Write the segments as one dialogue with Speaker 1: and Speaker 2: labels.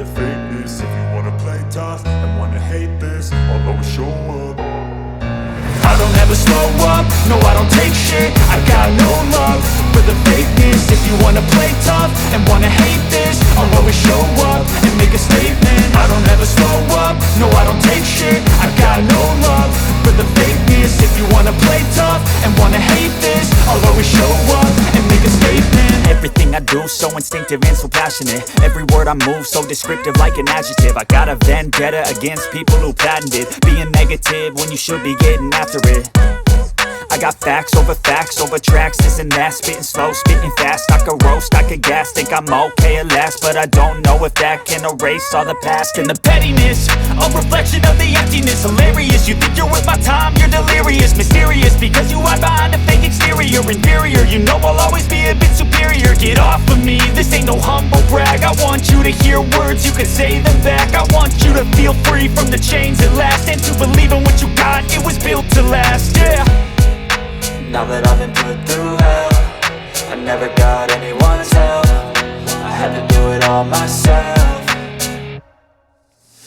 Speaker 1: the fakeness. If you wanna play tough and wanna hate this, I'll always show up. I don't ever slow up, no I don't take shit. I got no love for the fakeness. If you wanna play tough and wanna hate this, I'll always show up and make a statement. I don't ever slow up, no I don't take shit. I got no love for the fakeness. If you wanna play tough and wanna hate this, I'll always show up and make a statement.
Speaker 2: Everything I do so instinctive and so passionate. Every word I move so descriptive like an adjective. I got a vendetta against people who patented being negative when you should be getting after it. I got facts over tracks, this and that. Spitting slow, spitting fast, I could roast, I could gas. Think I'm okay at last, but I don't know if that can erase all the past. And the pettiness, a reflection of the emptiness. Hilarious, you think you're worth my time, you're delirious. Mysterious, because you hide behind a fake exterior. Inferior, you know I'll always be a bit superior. Get off of me, this ain't no humble brag. I want you to hear words, you can say them back. I want you to feel free from the chains at last, and to believe in what you got, it was built to last, yeah.
Speaker 3: Now that I've been put through hell, I never got anyone's help. I had to do it all myself.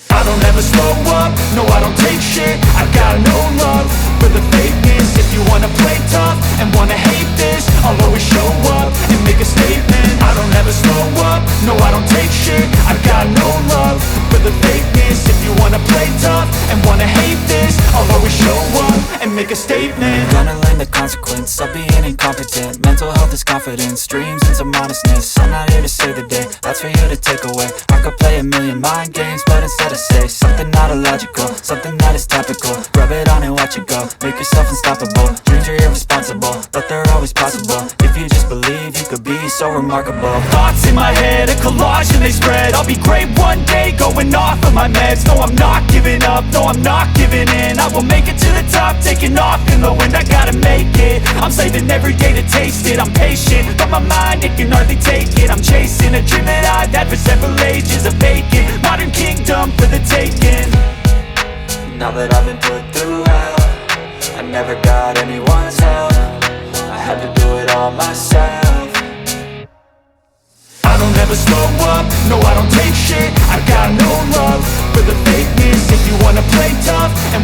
Speaker 1: I don't ever slow up, no I don't take shit. I got no love for the fakeness. If you wanna play tough and wanna hate this, I'll always show up and make a statement. I don't ever slow up, no I don't take shit. I got no love for the fakeness. If you wanna play tough and wanna hate this, I'll always show up and make a statement.
Speaker 3: Gonna learn the consequence of being incompetent. Mental health is confidence, dreams and some modestness. I'm not here to save the day, that's for you to take away. I could play a million mind games, but instead I say something not illogical, something that is topical. Rub it on and watch it go, make yourself unstoppable. Dreams are irresponsible, but they're always possible. If you just believe, you could be so remarkable.
Speaker 2: Thoughts in my head, a collage and they spread. I'll be great one day, going off of my meds. No, I'm not giving up, no, I'm not giving in. I will make it to the top, taking off in the wind. I gotta make it, I'm saving every day to taste it. I'm patient, but my mind, it can hardly take it. I'm chasing a dream that I've had for several ages. A vacant, modern kingdom for the taking.
Speaker 3: Now that I've been put through hell, I never got anyone's help. I had to do it all myself.
Speaker 1: I don't ever slow up, no I don't take shit. I got no love for the fakeness. If you wanna play tough and